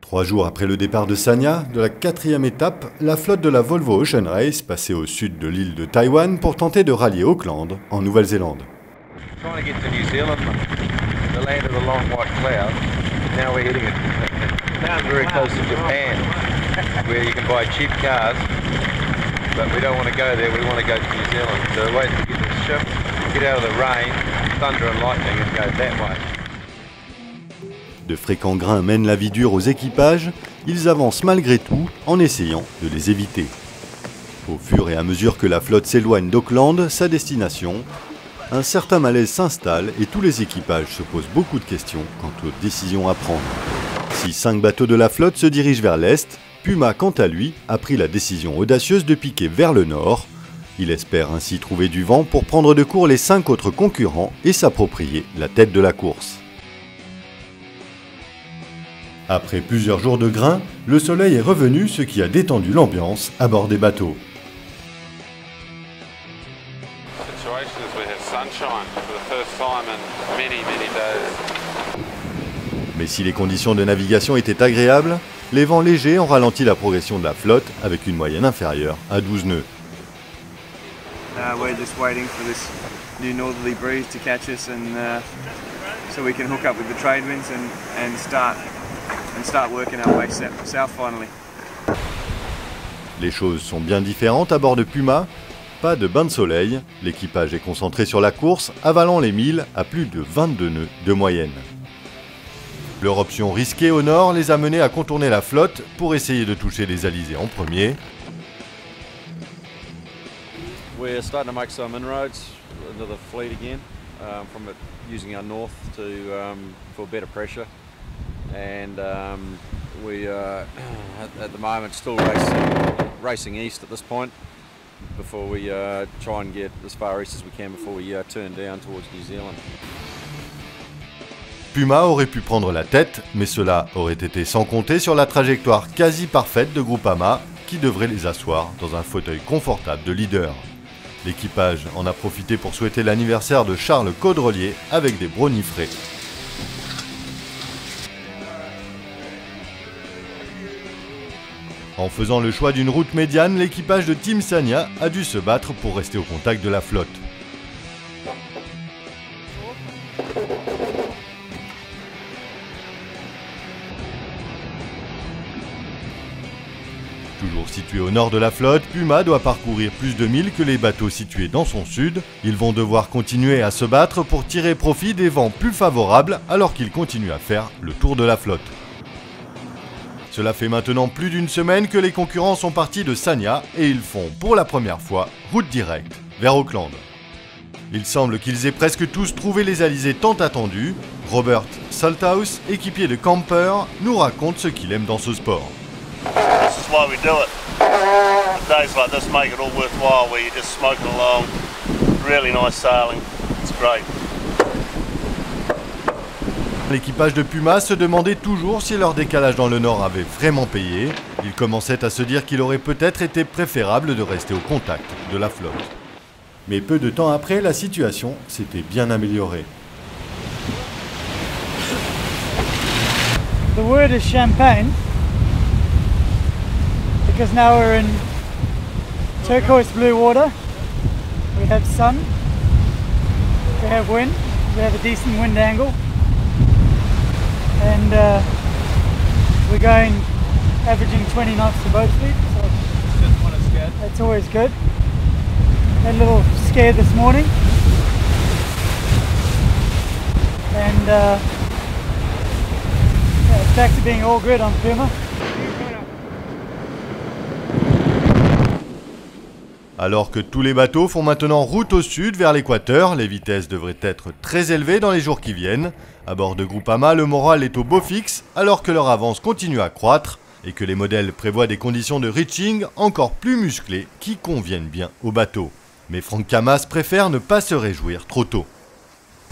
3 jours après le départ de Sanya, de la 4e étape, la flotte de la Volvo Ocean Race passait au sud de l'île de Taïwan pour tenter de rallier Auckland, en Nouvelle-Zélande. De fréquents grains mènent la vie dure aux équipages, ils avancent malgré tout en essayant de les éviter. Au fur et à mesure que la flotte s'éloigne d'Auckland, sa destination, un certain malaise s'installe et tous les équipages se posent beaucoup de questions quant aux décisions à prendre. Si 5 bateaux de la flotte se dirigent vers l'est, Puma, quant à lui, a pris la décision audacieuse de piquer vers le nord. Il espère ainsi trouver du vent pour prendre de court les 5 autres concurrents et s'approprier la tête de la course. Après plusieurs jours de grains, le soleil est revenu, ce qui a détendu l'ambiance à bord des bateaux. Mais si les conditions de navigation étaient agréables, les vents légers ont ralenti la progression de la flotte avec une moyenne inférieure à 12 nœuds. We're just waiting for this new northerly breeze to catch us and so we can hook up with the trade winds and start working our way south finally. Les choses sont bien différentes à bord de Puma. Pas de bain de soleil, l'équipage est concentré sur la course, avalant les milles à plus de 22 nœuds de moyenne. Leur option risquée au nord les a menés à contourner la flotte pour essayer de toucher les alizés en premier. We're starting to make some inroads into the fleet again, from using our north to for better pressure, and we at the moment still racing east at this point before we try and get as far east as we can before we turn down towards New Zealand. Puma aurait pu prendre la tête, mais cela aurait été sans compter sur la trajectoire quasi parfaite de Groupama qui devrait les asseoir dans un fauteuil confortable de leader. L'équipage en a profité pour souhaiter l'anniversaire de Charles Caudrelier avec des brownies frais. En faisant le choix d'une route médiane, l'équipage de Team Sanya a dû se battre pour rester au contact de la flotte. Toujours situé au nord de la flotte, Puma doit parcourir plus de milles que les bateaux situés dans son sud. Ils vont devoir continuer à se battre pour tirer profit des vents plus favorables alors qu'ils continuent à faire le tour de la flotte. Cela fait maintenant plus d'une semaine que les concurrents sont partis de Sanya et ils font pour la première fois route directe vers Auckland. Il semble qu'ils aient presque tous trouvé les alizés tant attendus. Robert Salthouse, équipier de Camper, nous raconte ce qu'il aime dans ce sport. This is why we do it. Days like this make it all worthwhile where you're just smoking along. Really nice sailing. It's great. L'équipage de Puma se demandait toujours si leur décalage dans le nord avait vraiment payé. Ils commençaient à se dire qu'il aurait peut-être été préférable de rester au contact de la flotte. Mais peu de temps après, la situation s'était bien améliorée. The word is champagne. Because now we're in turquoise blue water, we have sun, we have wind, we have a decent wind angle, and we're going averaging 20 knots to boat speed, so Just when it's good. that's always good. Had a little scare this morning, and yeah, it's back to being all good on Puma. Alors que tous les bateaux font maintenant route au sud vers l'équateur, les vitesses devraient être très élevées dans les jours qui viennent. À bord de Groupama, le moral est au beau fixe alors que leur avance continue à croître et que les modèles prévoient des conditions de reaching encore plus musclées qui conviennent bien au bateau. Mais Franck Camas préfère ne pas se réjouir trop tôt.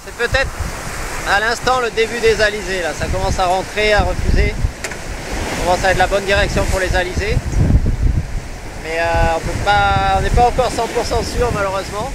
C'est peut-être à l'instant le début des alizés, là. Ça commence à rentrer, à refuser. Ça commence à être la bonne direction pour les alizés. Mais on n'est pas encore 100% sûr malheureusement.